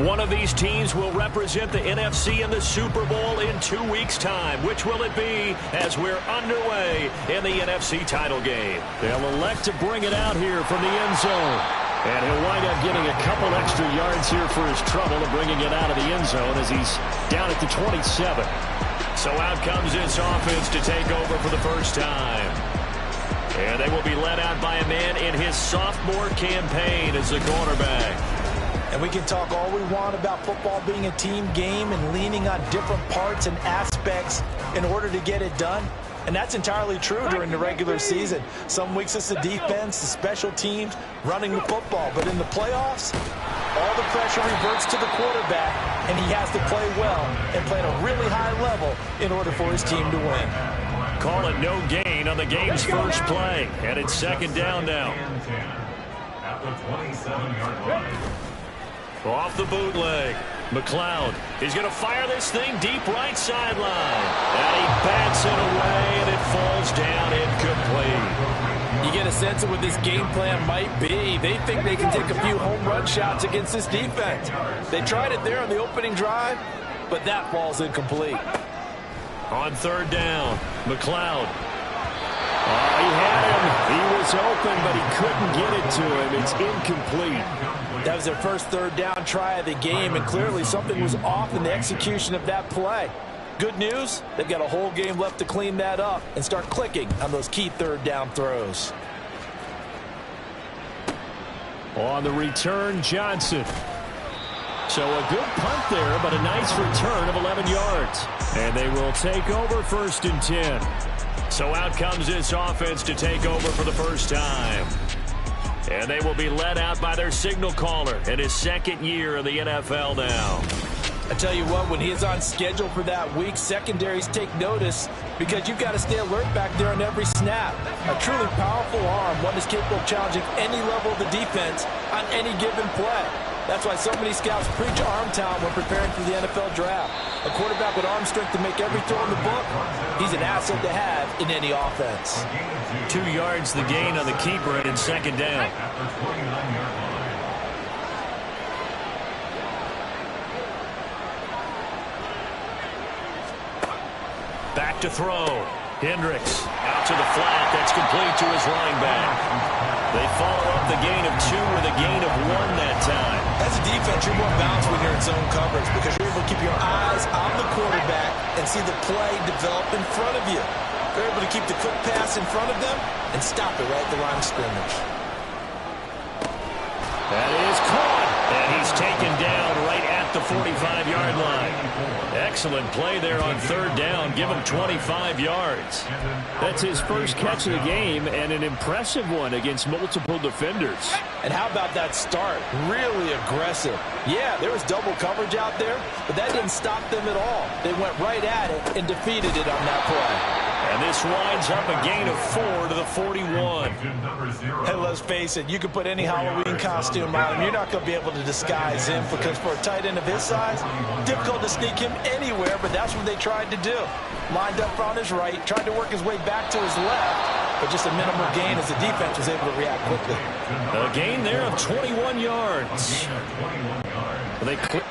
One of these teams will represent the NFC in the Super Bowl in 2 weeks' time. Which will it be as we're underway in the NFC title game? They'll elect to bring it out here from the end zone. And he'll wind up getting a couple extra yards here for his trouble of bringing it out of the end zone as he's down at the 27. So out comes this offense to take over for the first time. And they will be led out by a man in his sophomore campaign as the quarterback. And we can talk all we want about football being a team game and leaning on different parts and aspects in order to get it done. And that's entirely true during the regular season. Some weeks it's the defense, the special teams, running the football. But in the playoffs, all the pressure reverts to the quarterback, and he has to play well and play at a really high level in order for his team to win. Call it no gain on the game's first play. And it's second down now. At the 27-yard line. Off the bootleg. McLeod. He's going to fire this thing deep right sideline. And he bats it away, and it falls down incomplete. You get a sense of what this game plan might be. They think they can take a few home run shots against this defense. They tried it there on the opening drive, but that falls incomplete. On third down, McLeod. Oh, he had him. He was open, but he couldn't get it to him. It's incomplete. That was their first third down try of the game, and clearly something was off in the execution of that play. Good news, they've got a whole game left to clean that up and start clicking on those key third down throws. On the return, Johnson. So a good punt there, but a nice return of 11 yards. And they will take over first and 10. So out comes this offense to take over for the first time. And they will be led out by their signal caller in his second year in the NFL now. I tell you what, when he is on schedule for that week, secondaries take notice because you've got to stay alert back there on every snap. A truly powerful arm, one is capable of challenging any level of the defense on any given play. That's why so many scouts preach arm talent when preparing for the NFL draft. A quarterback with arm strength to make every throw in the book, he's an asset to have in any offense. 2 yards the gain on the keeper and second down. Back to throw. Hendricks out to the flat. That's complete to his running back. They follow up the gain of 2 with a gain of 1 that time. As a defense, you're more balanced when you're in zone coverage because you're able to keep your eyes on the quarterback and see the play develop in front of you. You're able to keep the quick pass in front of them and stop it right at the line of scrimmage. That is caught, and he's taken down right at the 45-yard line. Excellent play there on third down. Give him 25 yards. That's his first catch of the game and an impressive one against multiple defenders. And how about that start? Really aggressive. Yeah, there was double coverage out there, but that didn't stop them at all. They went right at it and defeated it on that play. And this winds up a gain of 4 to the 41. Hey, let's face it, you can put any Halloween costume on him. You're not going to be able to disguise him because for a tight end of his size, difficult to sneak him anywhere, but that's what they tried to do. Lined up on his right, tried to work his way back to his left, but just a minimal gain as the defense was able to react quickly. A gain there of 21 yards. They clear.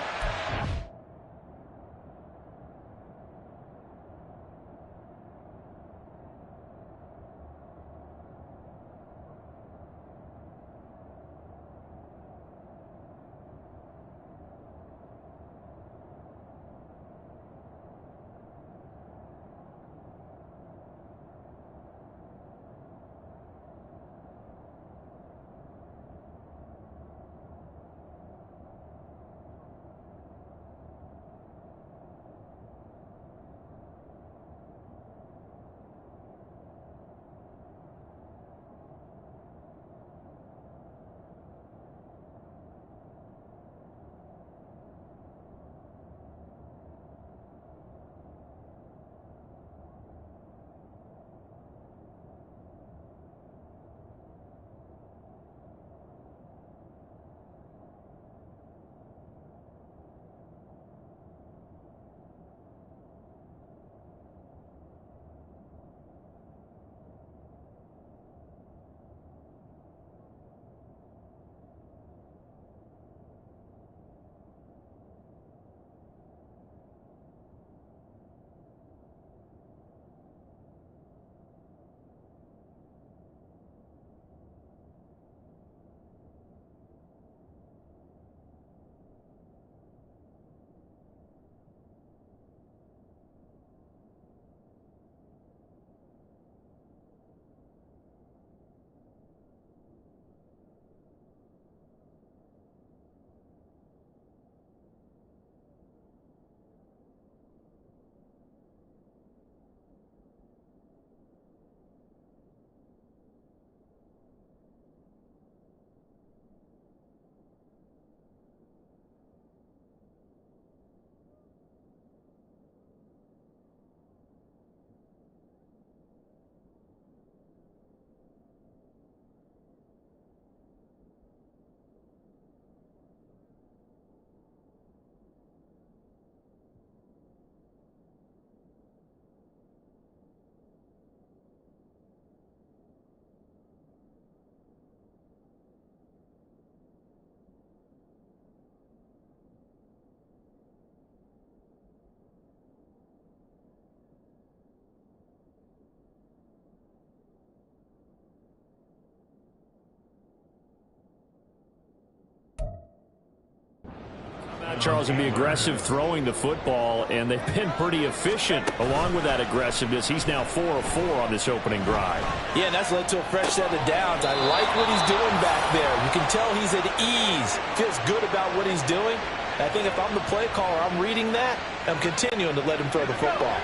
Charles, and be aggressive throwing the football, and they've been pretty efficient along with that aggressiveness. He's now 4 of 4 on this opening drive. Yeah, and that's led to a fresh set of downs. I like what he's doing back there. You can tell he's at ease, feels good about what he's doing. I think if I'm the play caller, I'm reading that. I'm continuing to let him throw the football.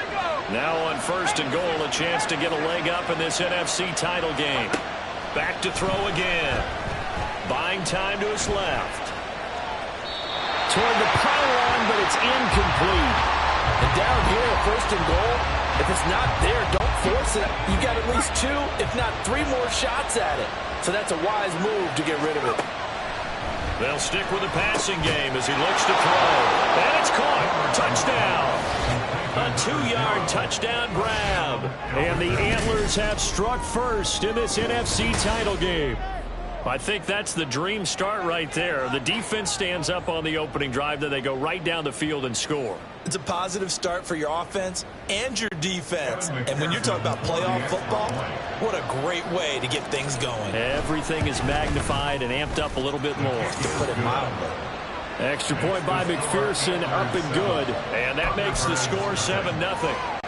Now on 1st and goal, a chance to get a leg up in this NFC title game. Back to throw again. Buying time to his left. Toward the pylon, but it's incomplete. And down here, 1st and goal, if it's not there, don't force it. You got at least 2, if not 3 more shots at it. So that's a wise move to get rid of it. They'll stick with the passing game as he looks to throw. And it's caught. Touchdown. A 2-yard touchdown grab. And the Antlers have struck first in this NFC title game. I think that's the dream start right there. The defense stands up on the opening drive, then they go right down the field and score. It's a positive start for your offense and your defense. And when you're talking about playoff football, what a great way to get things going. Everything is magnified and amped up a little bit more. To put it mildly. Extra point by McPherson, up and good. And that makes the score 7-0.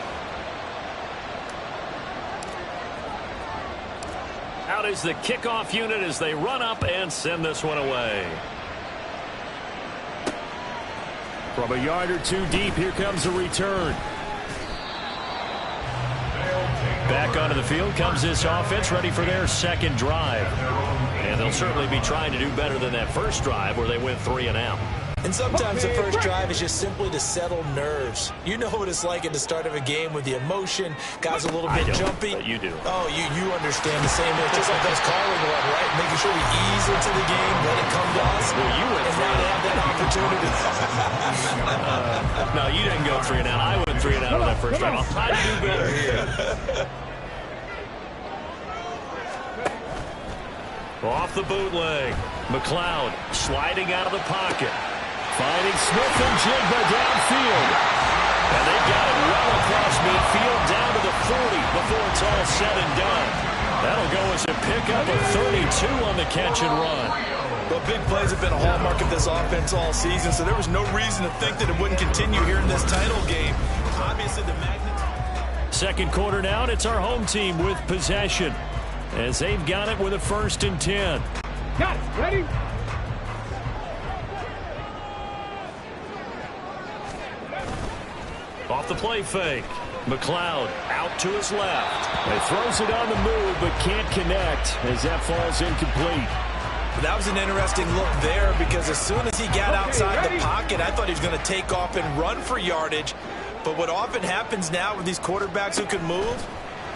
Out is the kickoff unit as they run up and send this one away. From a yard or 2 deep, here comes a return. Back onto the field comes this offense, ready for their 2nd drive. And they'll certainly be trying to do better than that first drive where they went 3 and out. And sometimes the first drive is just simply to settle nerves. You know what it's like at the start of a game with the emotion. Guys a little bit jumpy. But you do. Oh, you understand the same. It's just like those calling one, right? Making sure we ease into the game, let it come to us. Well, you went and now they have that opportunity. No, you didn't go 3 and out. I went 3 and out on that first drive. I'll try to do better here. Off the bootleg. McLeod sliding out of the pocket. Finding Smith and Jigba downfield. And they've got it well across midfield down to the 40 before it's all said and done. That'll go as a pickup of 32 on the catch and run. Well, big plays have been a hallmark of this offense all season, so there was no reason to think that it wouldn't continue here in this title game. Obviously, the magnitude. 2nd quarter now, and it's our home team with possession, as they've got it with a 1st and 10. Got it. Ready? Off the play fake. McLeod out to his left. He throws it on the move, but can't connect as that falls incomplete. That was an interesting look there because as soon as he got outside the pocket, I thought he was going to take off and run for yardage. But what often happens now with these quarterbacks who can move,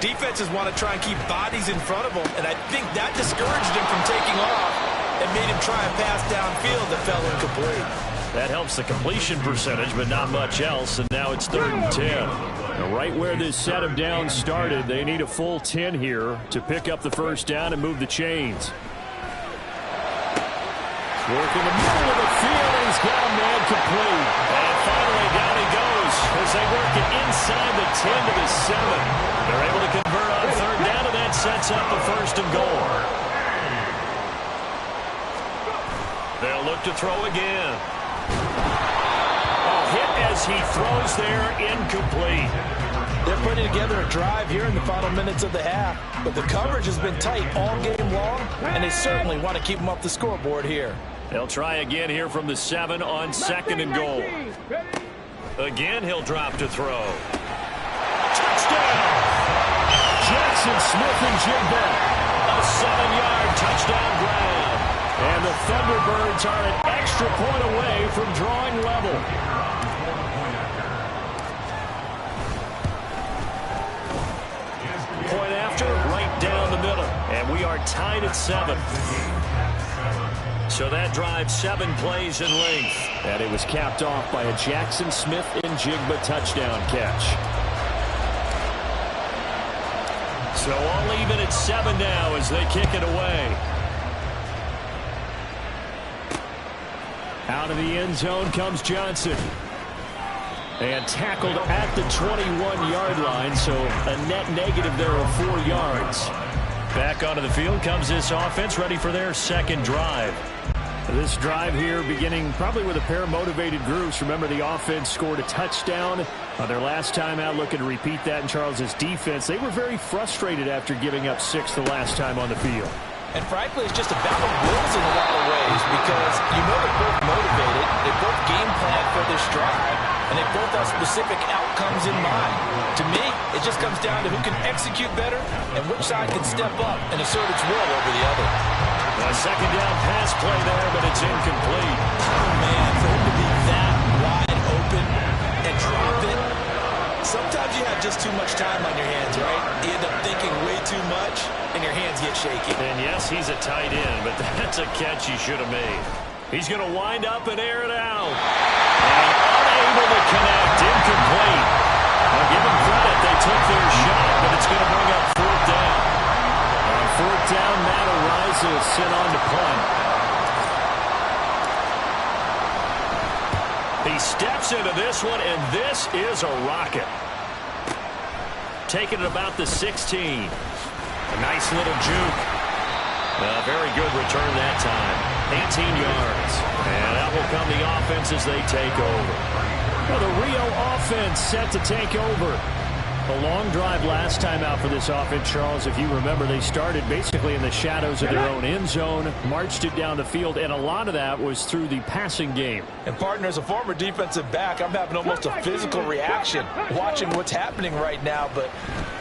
defenses want to try and keep bodies in front of them, and I think that discouraged him from taking off and made him try a pass downfield that fell incomplete. That helps the completion percentage, but not much else, and now it's 3rd and 10. Now, right where this set of downs started, they need a full 10 here to pick up the 1st down and move the chains. Work in the middle of the field, and he's got a man complete. And finally, down he goes as they work it inside the 10 to the 7. They're able to convert on 3rd down, and that sets up a 1st and goal. They'll look to throw again. Hit as he throws there, incomplete. They're putting together a drive here in the final minutes of the half, but the coverage has been tight all game long, and they certainly want to keep them up the scoreboard here. They'll try again here from the 7 on 2nd and goal. Again, he'll drop to throw. Touchdown! Jackson Smith and Jigba. A 7-yard touchdown grab. And the ThunderBirds are an extra point away from drawing level. Point after, right down the middle. And we are tied at 7. So that drive 7 plays in length. And it was capped off by a Jackson Smith and Jigba touchdown catch. So all even at 7 now as they kick it away. Out of the end zone comes Johnson. And tackled at the 21-yard line, so a net negative there of 4 yards. Back onto the field comes this offense, ready for their 2nd drive. This drive here beginning probably with a pair of motivated groups. Remember, the offense scored a touchdown on their last time out, looking to repeat that in Charles's defense. They were very frustrated after giving up 6 the last time on the field. And frankly, it's just a battle of wills in a lot of ways because you know they're both motivated, they both game plan for this drive, and they both have specific outcomes in mind. To me, it just comes down to who can execute better and which side can step up and assert its will over the other. A second down pass play there, but it's incomplete. Oh, man, for him to be that wide open and drop it. Sometimes you have just too much time on your hands, right? You end up thinking way too much, and your hands get shaky. And yes, he's a tight end, but that's a catch he should have made. He's going to wind up and air it out. And unable to connect, incomplete. Now give him credit, they took their shot, but it's going to bring up 4th down. On 4th down, Matt Araiza is sent on to punt. He steps into this one, and this is a rocket. Taking it about the 16. A nice little juke. A very good return that time. 18 yards. And that will come the offense as they take over. Well, the Rio offense set to take over. A long drive last time out for this offense, Charles. If you remember, they started basically in the shadows of their own end zone, marched it down the field, and a lot of that was through the passing game. And, partner, as a former defensive back, I'm having almost a physical reaction watching what's happening right now. But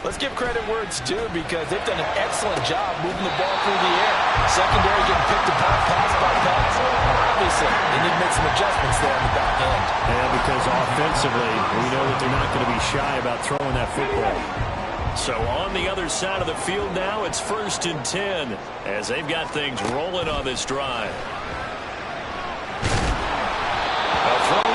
let's give credit where it's due because they've done an excellent job moving the ball through the air. Secondary getting picked apart pass by pass. Obviously, they need to make some adjustments there on the back end. Yeah, because offensively, we know that they're not going to be shy about throwing that football. So on the other side of the field now, it's 1st and 10 as they've got things rolling on this drive. A throw.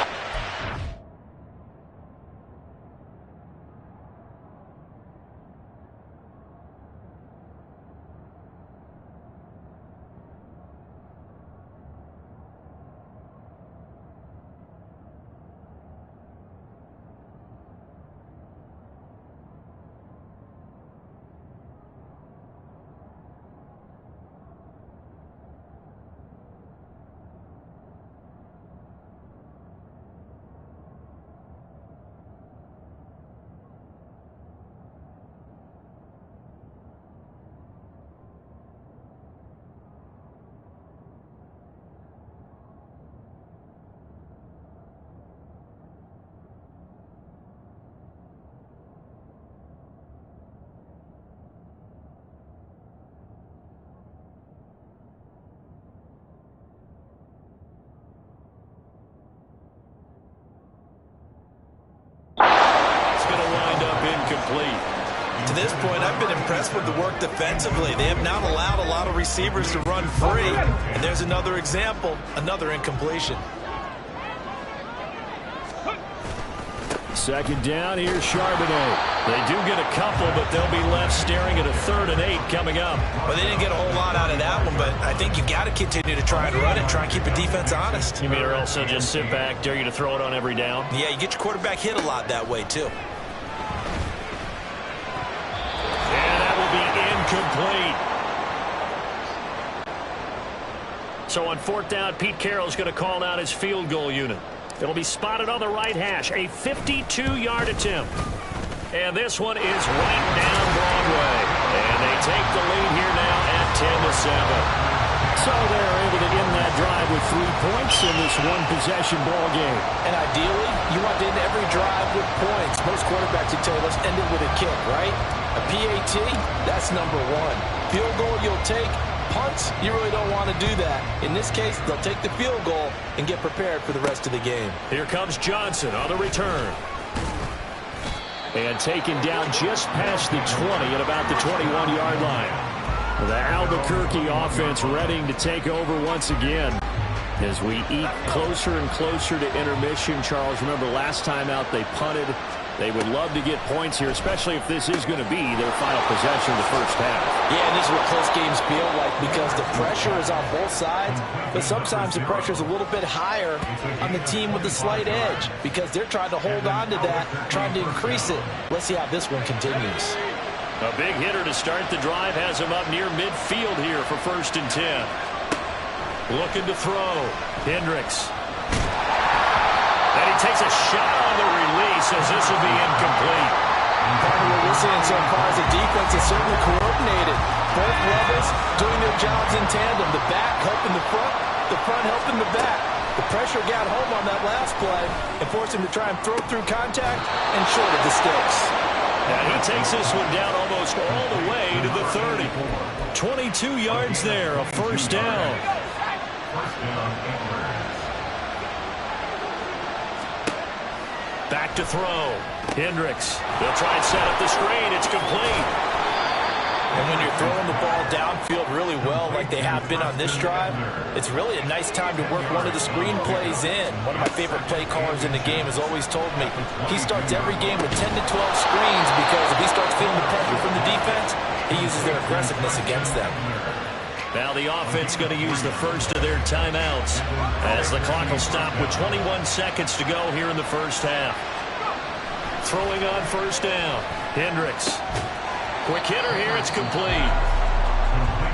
To this point, I've been impressed with the work defensively. They have not allowed a lot of receivers to run free. And there's another example, another incompletion. Second down, here's Charbonnet. They do get a couple, but they'll be left staring at a 3rd and 8 coming up. Well, they didn't get a whole lot out of that one, but I think you've got to continue to try and run it, try and keep the defense honest. You mean or else they'll just sit back, dare you to throw it on every down? Yeah, you get your quarterback hit a lot that way, too. And that will be incomplete. So on 4th down, Pete Carroll's going to call out his field goal unit. It'll be spotted on the right hash, a 52-yard attempt. And this one is right down Broadway. And they take the lead here now at 10-7. So they're able to end that drive with 3 points in this one-possession ball game. And ideally, you want to end every drive with points. Most quarterbacks would tell you, let's end it with a kick, right? A PAT, that's number 1. Field goal you'll take. Punts, you really don't want to do that. In this case, they'll take the field goal and get prepared for the rest of the game. Here comes Johnson on the return. And taken down just past the 20 at about the 21-yard line. The Albuquerque offense readying to take over once again. As we eke closer and closer to intermission, Charles, remember last time out they punted. They would love to get points here, especially if this is going to be their final possession of the first half. Yeah, and this is what close games feel like because the pressure is on both sides, but sometimes the pressure is a little bit higher on the team with the slight edge because they're trying to hold on to that, trying to increase it. Let's see how this one continues. A big hitter to start the drive has him up near midfield here for 1st and 10. Looking to throw. Hendricks. And he takes a shot on the release as this will be incomplete. Part of what we're seeing so far is the defense is certainly coordinated. Both levels doing their jobs in tandem. The back helping the front helping the back. The pressure got home on that last play and forced him to try and throw through contact and short of the sticks. And he takes this one down almost all the way to the 30. 22 yards there, a first down. Back to throw. Hendricks. They'll try and set up the screen. It's complete. And when you're throwing the ball downfield really well like they have been on this drive, it's really a nice time to work one of the screen plays in. One of my favorite play callers in the game has always told me he starts every game with 10 to 12 screens because if he starts feeling the pressure from the defense, he uses their aggressiveness against them. Now the offense going to use the first of their timeouts as the clock will stop with 21 seconds to go here in the first half. Throwing on first down. Hendricks. Quick hitter here. It's complete.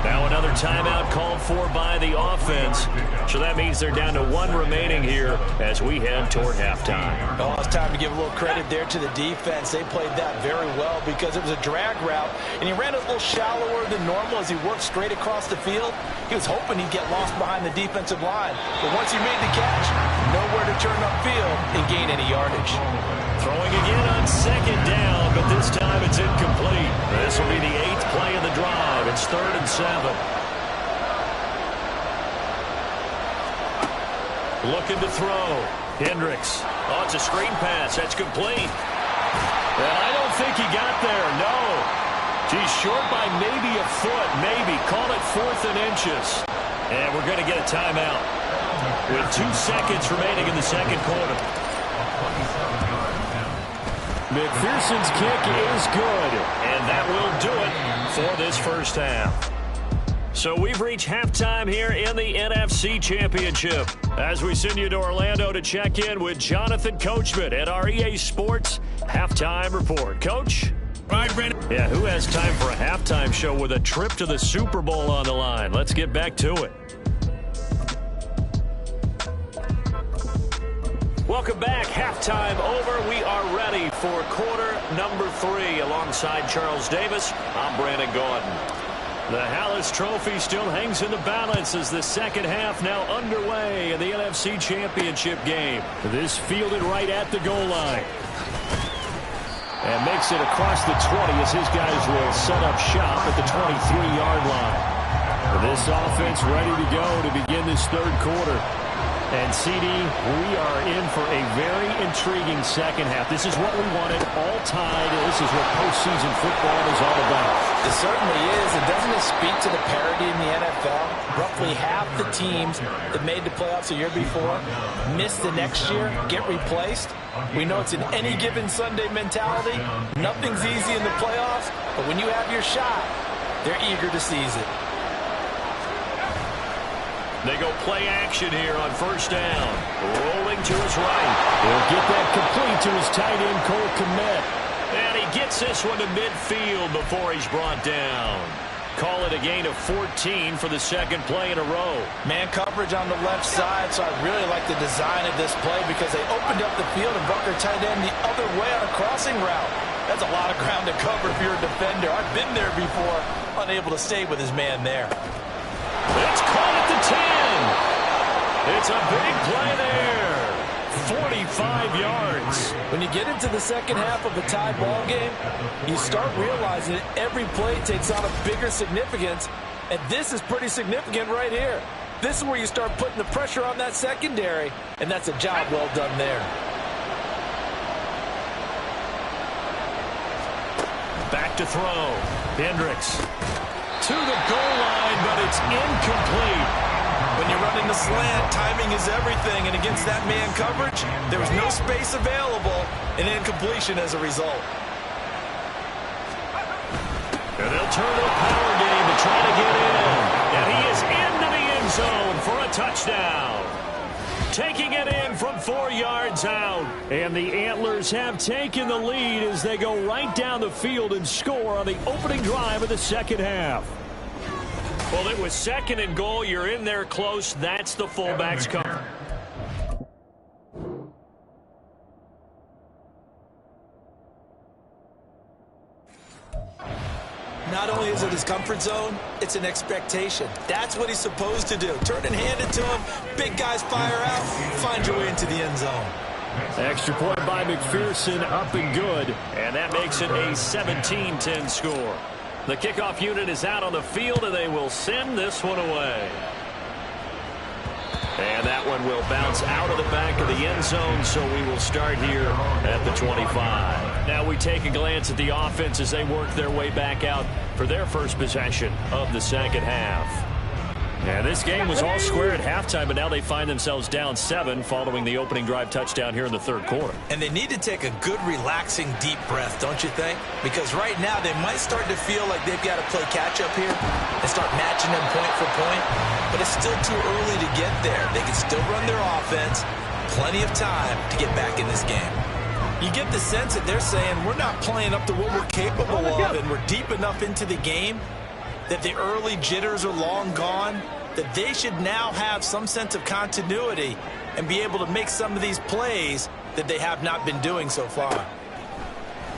Now another timeout called for by the offense. So that means they're down to one remaining here as we head toward halftime. Oh, it's time to give a little credit there to the defense. They played that very well because it was a drag route, and he ran a little shallower than normal as he worked straight across the field. He was hoping he'd get lost behind the defensive line. But once he made the catch, nowhere to turn upfield and gain any yardage. Throwing again on second down, but this time it's incomplete. This will be the 8th play of the drive. It's 3rd and 7. Looking to throw. Hendricks. Oh, it's a screen pass. That's complete. And I don't think he got there. No. He's short by maybe a foot. Maybe. Call it 4th and inches. And we're going to get a timeout with 2 seconds remaining in the second quarter. McPherson's kick is good, and that will do it for this first half. So we've reached halftime here in the NFC Championship as we send you to Orlando to check in with Jonathan Coachman at our EA Sports Halftime Report. Coach? Right, Brandon. Yeah, who has time for a halftime show with a trip to the Super Bowl on the line? Let's get back to it. Welcome back. Halftime over. We are ready for quarter number 3. Alongside Charles Davis, I'm Brandon Gordon. The Hallis Trophy still hangs in the balance as the second half now underway in the NFC Championship game. This fielded right at the goal line. And makes it across the 20 as his guys will set up shop at the 23-yard line. This offense ready to go to begin this third quarter. And, CD, we are in for a very intriguing second half. This is what we wanted all tied. This is what postseason football is all about. It certainly is. And doesn't it speak to the parity in the NFL? Roughly half the teams that made the playoffs a year before miss the next year, get replaced. We know it's an any given Sunday mentality. Nothing's easy in the playoffs, but when you have your shot, they're eager to seize it. They go play action here on first down. Rolling to his right. He'll get that complete to his tight end, Cole Kmet. And he gets this one to midfield before he's brought down. Call it a gain of 14 for the second play in a row. Man coverage on the left side, so I really like the design of this play because they opened up the field and brought their tight end the other way on a crossing route. That's a lot of ground to cover if you're a defender. I've been there before, unable to stay with his man there. It's caught at the 10. It's a big play there. 45 yards. When you get into the second half of a tie ball game, you start realizing that every play takes on a bigger significance, and this is pretty significant right here. This is where you start putting the pressure on that secondary, and that's a job well done there. Back to throw. Hendricks to the goal line, but it's incomplete. When you run into slant, timing is everything, and against that man coverage, there was no space available, and incompletion as a result. And they'll turn to a power game to try to get in. And he is into the end zone for a touchdown. Taking it in from 4 yards out. And the Antlers have taken the lead as they go right down the field and score on the opening drive of the second half. Well, it was 2nd and goal. You're in there close. That's the fullback's cover. Not only is it his comfort zone, it's an expectation. That's what he's supposed to do. Turn and hand it to him. Big guys fire out. Find your way into the end zone. Extra point by McPherson, up and good. And that makes it a 17-10 score. The kickoff unit is out on the field, and they will send this one away. And that one will bounce out of the back of the end zone, so we will start here at the 25. Now we take a glance at the offense as they work their way back out for their first possession of the second half. And this game was all square at halftime, but now they find themselves down 7 following the opening drive touchdown here in the third quarter. And they need to take a good, relaxing, deep breath, don't you think? Because right now they might start to feel like they've got to play catch-up here and start matching them point for point. But it's still too early to get there. They can still run their offense. Plenty of time to get back in this game. You get the sense that they're saying we're not playing up to what we're capable of, and we're deep enough into the game that the early jitters are long gone, that they should now have some sense of continuity and be able to make some of these plays that they have not been doing so far.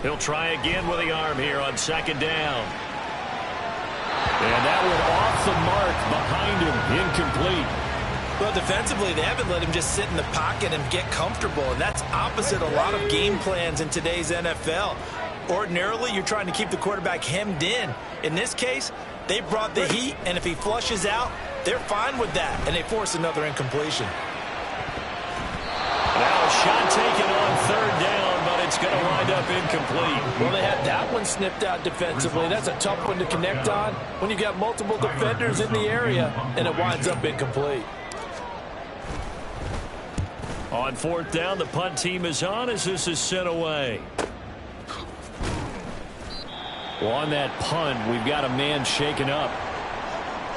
He'll try again with the arm here on 2nd down. And that went off the mark behind him, incomplete. Well, defensively, they haven't let him just sit in the pocket and get comfortable, and that's opposite a lot of game plans in today's NFL. Ordinarily, you're trying to keep the quarterback hemmed in. In this case, they brought the heat, and if he flushes out, they're fine with that, and they force another incompletion. Now a shot taken on 3rd down, but it's going to wind up incomplete. Well, they had that one snipped out defensively. That's a tough one to connect on when you've got multiple defenders in the area, and it winds up incomplete. On 4th down, the punt team is on as this is sent away. Well, on that punt, we've got a man shaken up.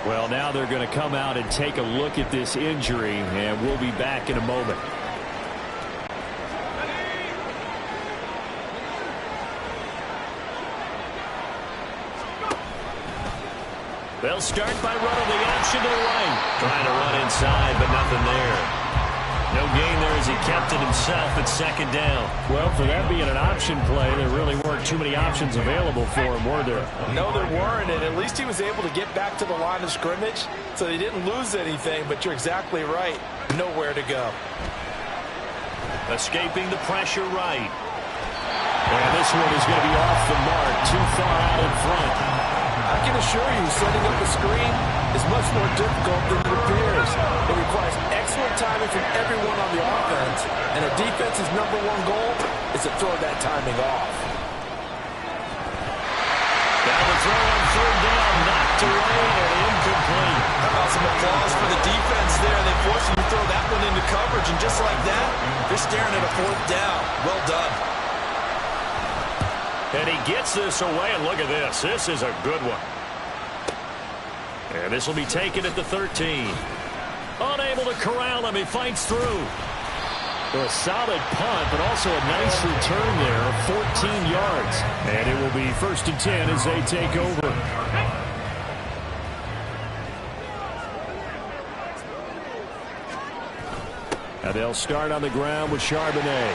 Well, now they're going to come out and take a look at this injury, and we'll be back in a moment. They'll start by running the option to the right. Trying to run inside, but nothing there. No gain there as he kept it himself at 2nd down. Well, for that being an option play, there really weren't too many options available for him, were there? No, there weren't, and at least he was able to get back to the line of scrimmage, so he didn't lose anything, but you're exactly right. Nowhere to go. Escaping the pressure right. And this one is going to be off the mark, too far out in front. I can assure you, setting up a screen is much more difficult than it appears. It requires excellent timing from everyone on the offense, and a defense's #1 goal is to throw that timing off. Now the throw on 3rd down, knocked away and incomplete. How about some applause for the defense there? They forced him to throw that one into coverage, and just like that, they're staring at a 4th down. Well done. And he gets this away, and look at this. This is a good one. And this will be taken at the 13. Unable to corral him. He fights through. So a solid punt, but also a nice return there, 14 yards. And it will be 1st and 10 as they take over. And they'll start on the ground with Charbonnet.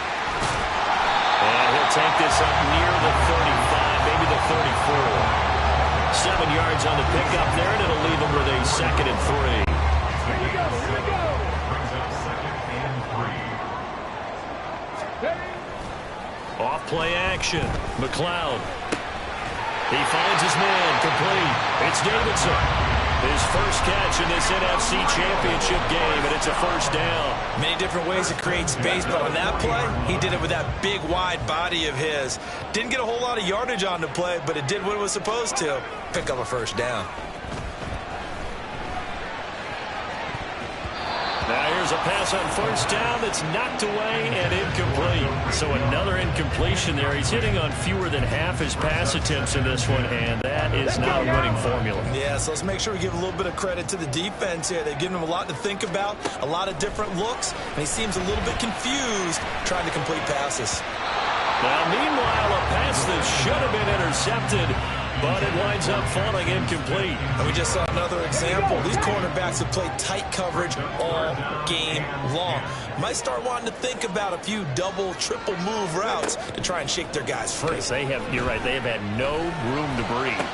And he'll take this up near the 35, maybe the 34. 7 yards on the pickup there, and it'll leave him with a 2nd and 3. Here we go. Brings up 2nd and 3. Off play action. McLeod. He finds his man, complete. It's Davidson. His first catch in this NFC Championship game, and it's a 1st down. Many different ways to create space, but on that play, he did it with that big, wide body of his. Didn't get a whole lot of yardage on the play, but it did what it was supposed to. Pick up a 1st down. Now here's a pass on 1st down that's knocked away and incomplete. So another incompletion there. He's hitting on fewer than half his pass attempts in this one, and that is not a winning formula. Yeah, so let's make sure we give a little bit of credit to the defense here. They've given him a lot to think about, a lot of different looks, and he seems a little bit confused trying to complete passes. Now, meanwhile, a pass that should have been intercepted but it winds up falling incomplete. And we just saw another example. These cornerbacks have played tight coverage all game long. Might start wanting to think about a few double, triple move routes to try and shake their guys free. You're right, they have had no room to breathe.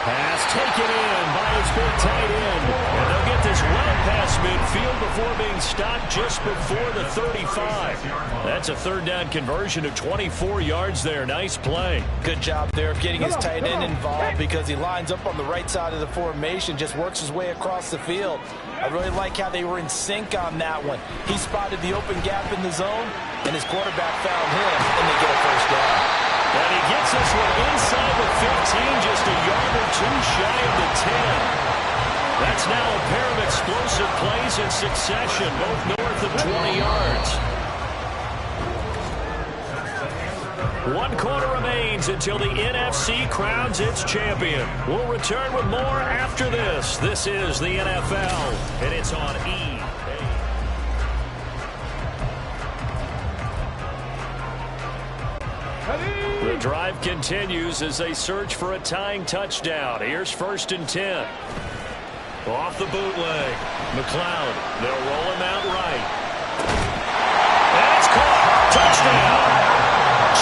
Pass taken in by his big tight end. And they'll get this well past midfield before being stopped just before the 35. That's a third down conversion of 24 yards there. Nice play. Good job there of getting his tight end involved because he lines up on the right side of the formation, just works his way across the field. I really like how they were in sync on that one. He spotted the open gap in the zone, and his quarterback found him, and they get a first down. And he gets this one inside the 15, just a yard or two shy of the 10. That's now a pair of explosive plays in succession, both north of 20 yards. 1 quarter remains until the NFC crowns its champion. We'll return with more after this. This is the NFL, and it's on E. The drive continues as they search for a tying touchdown. Here's 1st and 10. Off the bootleg. McLeod. They'll roll him out right. That's caught. Touchdown.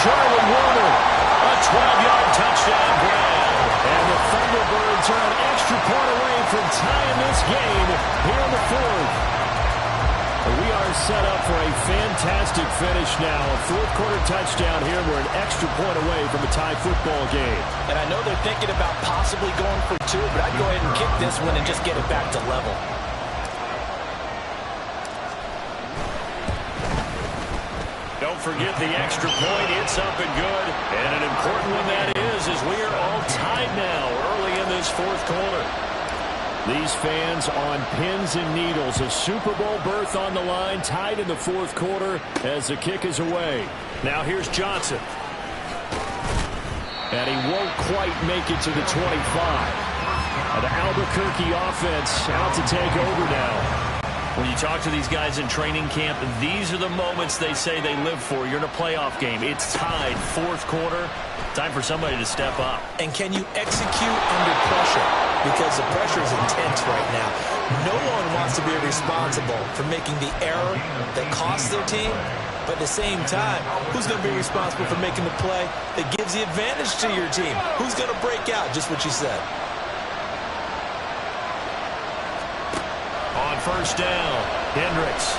Charlie Warner. A 12-yard touchdown grab. And the ThunderBirds are an extra point away from tying this game here in the 4th. We are set up for a fantastic finish now. A 4th quarter touchdown here. We're an extra point away from a tie football game. And I know they're thinking about possibly going for 2, but I'd go ahead and kick this one and just get it back to level. Don't forget the extra point. It's up and good. And an important one that is, as we are all tied now early in this 4th quarter. These fans on pins and needles. A Super Bowl berth on the line, tied in the 4th quarter as the kick is away. Now here's Johnson. And he won't quite make it to the 25. The Albuquerque offense out to take over now. When you talk to these guys in training camp, these are the moments they say they live for. You're in a playoff game. It's tied, 4th quarter. Time for somebody to step up. And can you execute under pressure? Because the pressure is intense right now. No one wants to be responsible for making the error that costs their team. But at the same time, who's going to be responsible for making the play that gives the advantage to your team? Who's going to break out? Just what you said. On 1st down, Hendricks.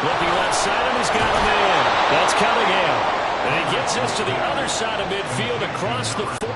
Looking left side, and he's got him in. That's Cunningham. And he gets us to the other side of midfield across the 4.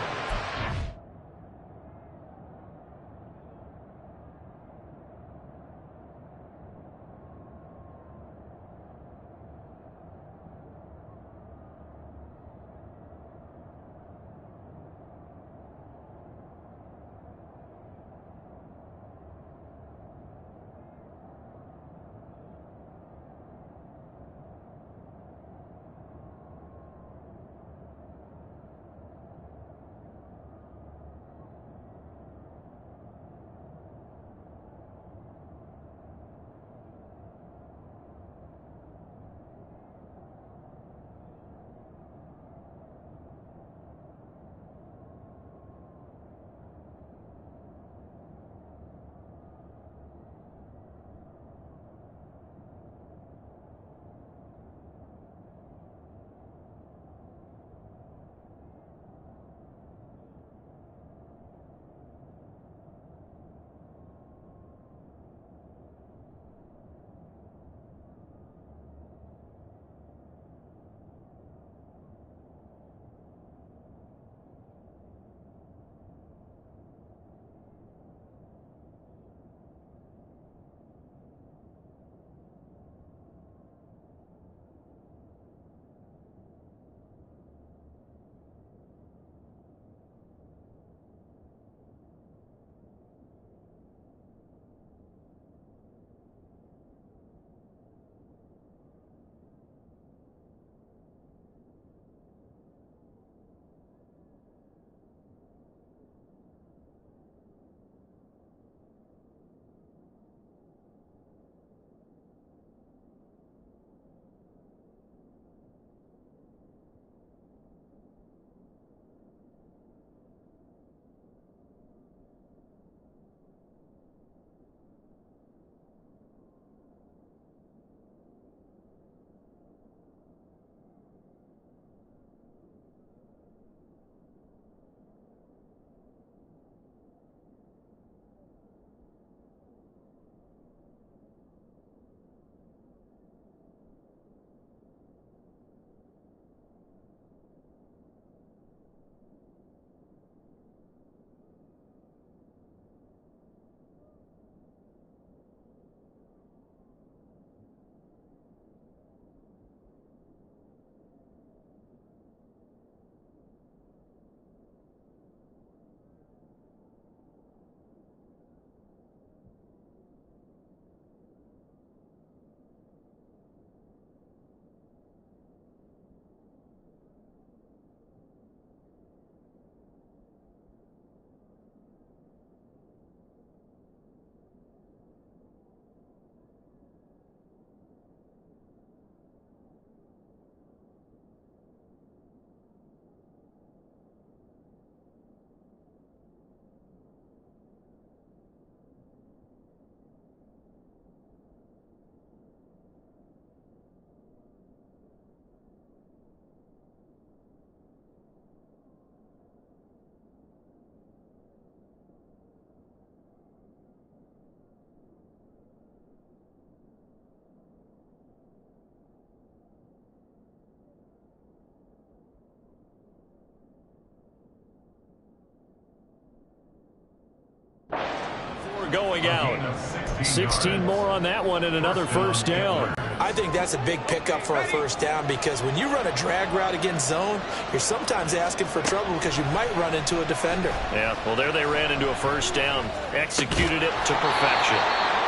before going out. 16 more on that one and another first down. I think that's a big pickup for a first down because when you run a drag route against zone, you're sometimes asking for trouble because you might run into a defender. Yeah, well, there they ran into a first down. Executed it to perfection.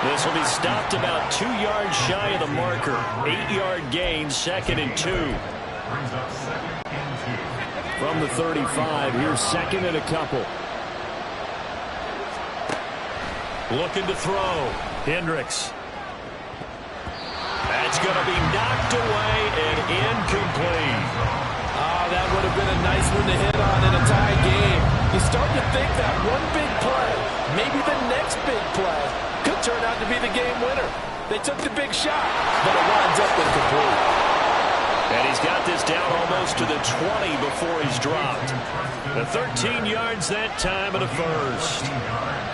This will be stopped about 2 yards shy of the marker. 8-yard gain, 2nd and 2. From the 35, here's 2nd and a couple. Looking to throw. Hendricks. That's going to be knocked away and incomplete. That would have been a nice one to hit on in a tie game. You start to think that one big play, maybe the next big play, could turn out to be the game winner. They took the big shot, but it winds up incomplete. And he's got this down almost to the 20 before he's dropped. The 13 yards that time and a first.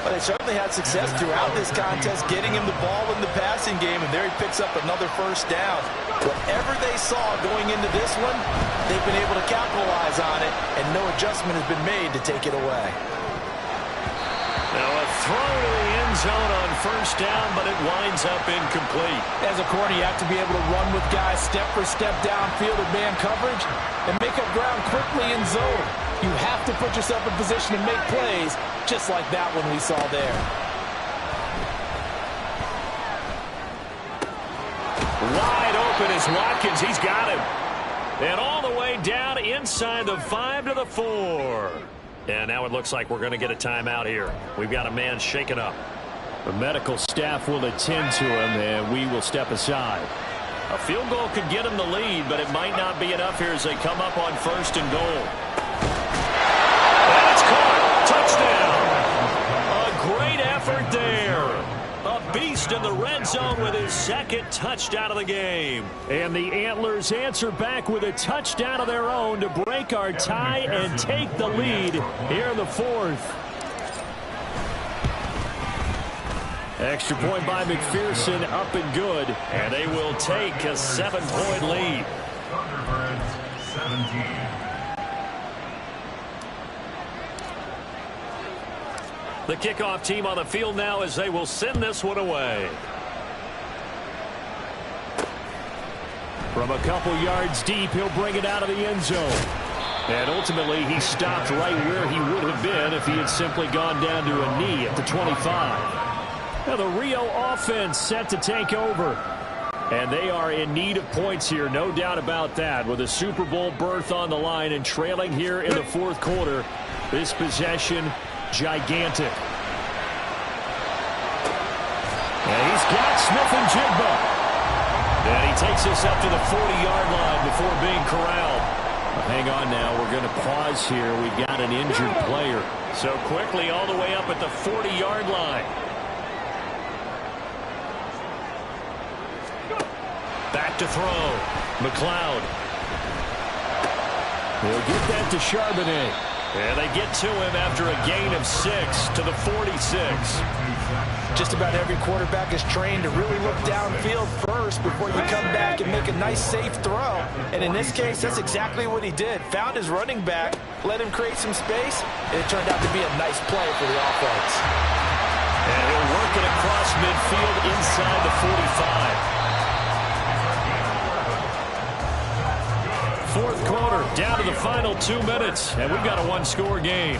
Well, they certainly had success throughout this contest, getting him the ball in the passing game, and there he picks up another first down. Whatever they saw going into this one, they've been able to capitalize on it, and no adjustment has been made to take it away. Now a throw to the end zone on first down, but it winds up incomplete. As a corner, you have to be able to run with guys step for step downfield in man coverage and make up ground quickly in zone. You have to put yourself in position to make plays, just like that one we saw there. Wide open is Watkins. He's got him. And all the way down inside the 5 to the 4. And now it looks like we're going to get a timeout here. We've got a man shaken up. The medical staff will attend to him, and we will step aside. A field goal could get him the lead, but it might not be enough here as they come up on 1st and goal. And it's caught. Touchdown. A great effort there. A beast in the red zone with his 2nd touchdown of the game. And the Antlers answer back with a touchdown of their own to break our tie and take the lead here in the 4th. Extra point by McPherson, up and good. And they will take a 7-point lead. ThunderBirds 17. The kickoff team on the field now as they will send this one away. From a couple yards deep, he'll bring it out of the end zone. And ultimately, he stopped right where he would have been if he had simply gone down to a knee at the 25. Now the Rio offense set to take over. And they are in need of points here, no doubt about that. With a Super Bowl berth on the line and trailing here in the 4th quarter, this possession gigantic. And he's got Smith-Njigba. And he takes us up to the 40-yard line before being corralled. Hang on now. We're going to pause here. We've got an injured player. So quickly all the way up at the 40-yard line. Back to throw. McLeod. He'll get that to Charbonnet. And they get to him after a gain of 6 to the 46. Just about every quarterback is trained to really look downfield first before you come back and make a nice, safe throw. And in this case, that's exactly what he did. Found his running back, let him create some space, and it turned out to be a nice play for the offense. And he'll work it across midfield inside the 45. 4th quarter, down to the final 2 minutes, and we've got a 1-score game.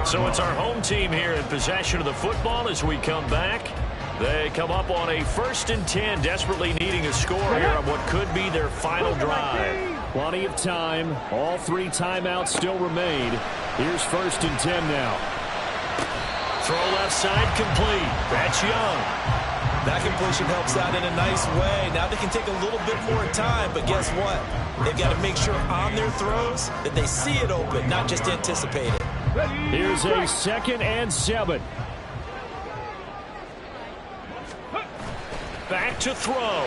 So it's our home team here in possession of the football as we come back. They come up on a 1st and 10, desperately needing a score here on what could be their final drive. Plenty of time. All 3 timeouts still remain. Here's 1st and 10 now. Throw left side complete. That's Young. That completion helps out in a nice way. Now they can take a little bit more time, but guess what? They've got to make sure on their throws that they see it open, not just anticipate it. Here's a 2nd and 7. Back to throw.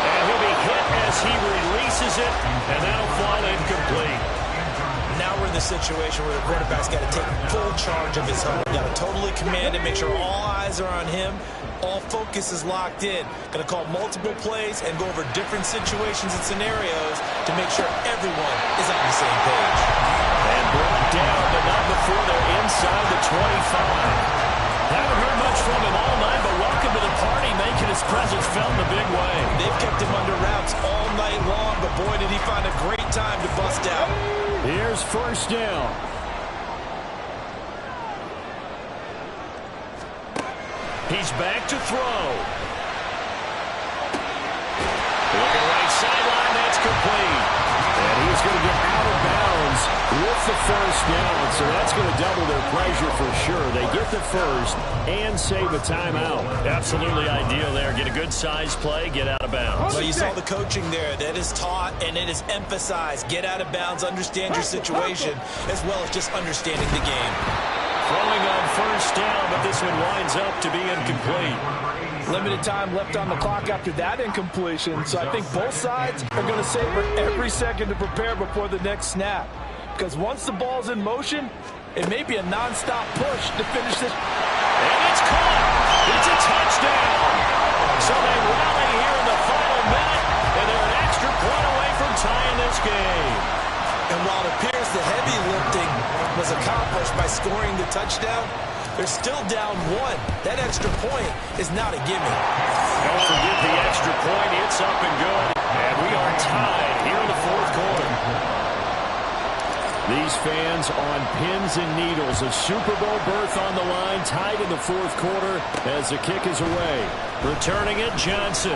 And he'll be hit as he releases it, and that'll fall incomplete. Now we're in the situation where the quarterback's got to take full charge of his home. Got to totally command it, make sure all eyes are on him. All focus is locked in. Going to call multiple plays and go over different situations and scenarios to make sure everyone is on the same page. And brought down to before they're inside the 25. Haven't heard much from him all night, but welcome to the party, making his presence felt in a big way. They've kept him under wraps all night long, but boy, did he find a great time to bust out. Here's first down. He's back to throw. Looking right sideline, that's complete. And he's going to get out of bounds with the first down, so that's going to double their pleasure for sure. They get the first and save a timeout. Absolutely ideal there. Get a good size play, get out of bounds. Well, you saw the coaching there. That is taught and it is emphasized. Get out of bounds, understand your situation, as well as just understanding the game. Throwing on first down, but this one winds up to be incomplete. Limited time left on the clock after that incompletion, so I think both sides are going to savor every second to prepare before the next snap. Because once the ball's in motion, it may be a nonstop push to finish this. And it's caught. It's a touchdown. So they rally here in the final minute, and they're an extra point away from tying this game. And while it appears the heavy lifting was accomplished by scoring the touchdown, they're still down one. That extra point is not a gimme. Don't forget the extra point. It's up and good. And we are tied here in the fourth quarter. These fans on pins and needles. A Super Bowl berth on the line, tied in the fourth quarter as the kick is away. Returning it, Johnson.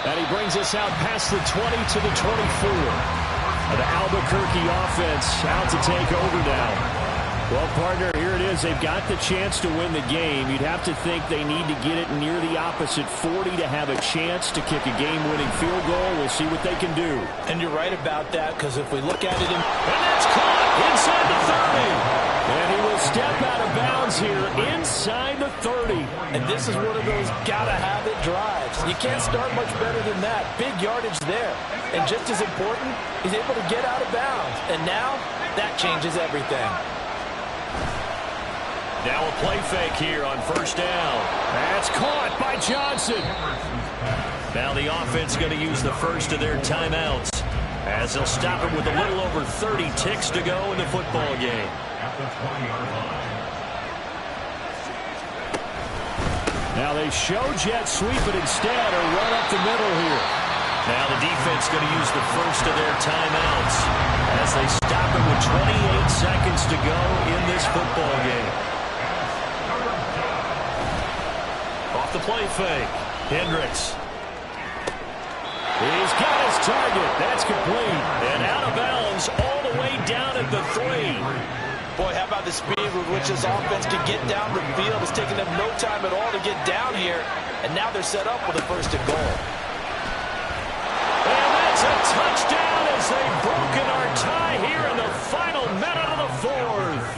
And he brings us out past the 20 to the 24. The Albuquerque offense out to take over now. Well, partner, here it is. They've got the chance to win the game. You'd have to think they need to get it near the opposite 40 to have a chance to kick a game-winning field goal. We'll see what they can do. And you're right about that, because if we look at it And that's caught inside the 30. And he will step out of bounds here inside the 30. And this is one of those gotta-have-it drives. You can't start much better than that. Big yardage there. And just as important, he's able to get out of bounds. And now, that changes everything. Now a play fake here on first down. That's caught by Johnson. Now the offense going to use the first of their timeouts as they'll stop it with a little over 30 ticks to go in the football game. Now they show jet sweep, but instead a run up the middle here. Now the defense going to use the first of their timeouts as they stop it with 28 seconds to go in this football game. The play fake. Hendricks. He's got his target. That's complete. And out of bounds all the way down at the 3. Boy, how about the speed with which this offense can get down the field? It's taken them no time at all to get down here. And now they're set up with a first and goal. And that's a touchdown as they've broken our tie here in the final minute of the fourth.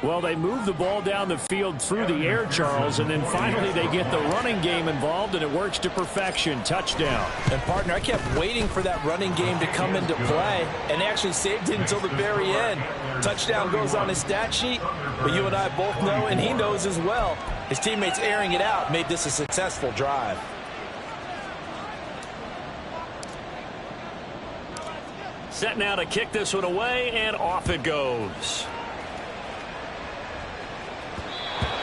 Well, they move the ball down the field through the air, Charles, and then finally they get the running game involved, and it works to perfection. Touchdown. And, partner, I kept waiting for that running game to come into play, and they actually saved it until the very end. Touchdown goes on his stat sheet, but you and I both know, and he knows as well, his teammates airing it out made this a successful drive. Set now to kick this one away, and off it goes.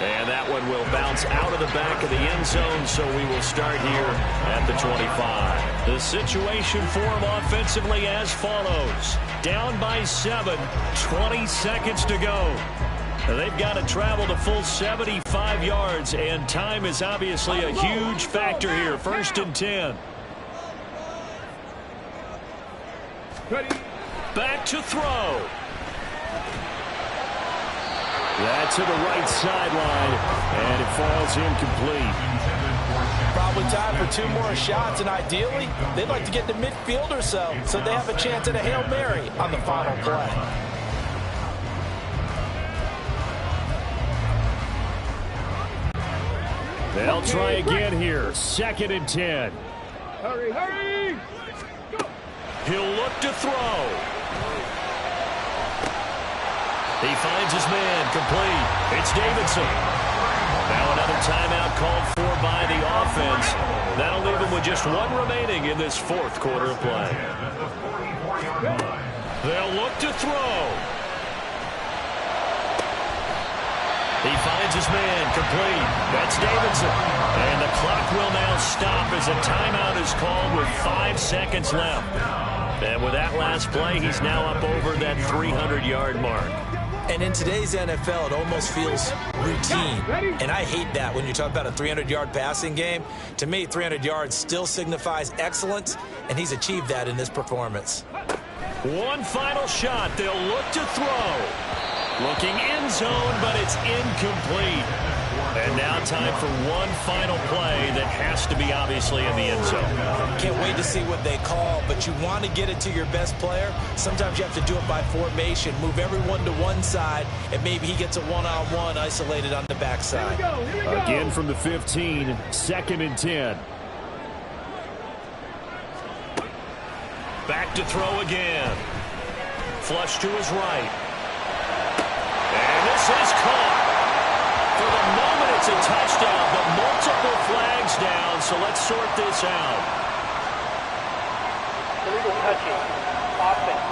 And that one will bounce out of the back of the end zone, so we will start here at the 25. The situation for them offensively as follows. Down by 7, 20 seconds to go. They've got to travel the full 75 yards, and time is obviously a huge factor here. First and 10. Ready. Back to throw. That's to the right sideline, and it falls incomplete. Probably time for 2 more shots, and ideally, they'd like to get to midfield or so they have a chance at a Hail Mary on the final play. They'll try again here. 2nd and 10. Hurry, hurry! Go. He'll look to throw. He finds his man, complete. It's Davidson. Now another timeout called for by the just one remaining in this fourth quarter of play. They'll look to throw. He finds his man, complete. That's Davidson. And the clock will now stop as a timeout is called with 5 seconds left. And with that last play, he's now up over that 300-yard mark. And in today's NFL, it almost feels routine. And I hate that when you talk about a 300-yard passing game. To me, 300 yards still signifies excellence, and he's achieved that in this performance. One final shot. They'll look to throw. Looking end zone, but it's incomplete. And now time for one final play that has to be obviously in the end zone. Can't wait to see what they call, but you want to get it to your best player. Sometimes you have to do it by formation. Move everyone to one side, and maybe he gets a one-on-one isolated on the backside. Again from the 15, 2nd and 10. Back to throw again. Flush to his right. And this is caught. For the moment, it's a touchdown, but multiple flags down, so let's sort this out. Illegal touching. Offense.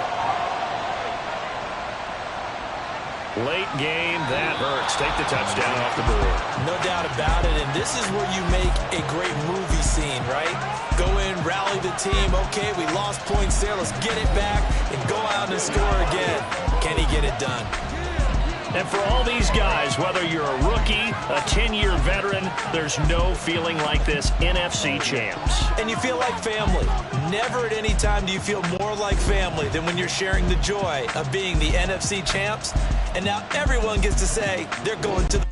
Late game, that hurts. Take the touchdown off the board. No doubt about it, and this is where you make a great movie scene, right? Go in, rally the team. Okay, we lost points there. Let's get it back and go out and score again. Can he get it done? And for all these guys, whether you're a rookie, a 10-year veteran, there's no feeling like this NFC champs. And you feel like family. Never at any time do you feel more like family than when you're sharing the joy of being the NFC champs. And now everyone gets to say they're going to the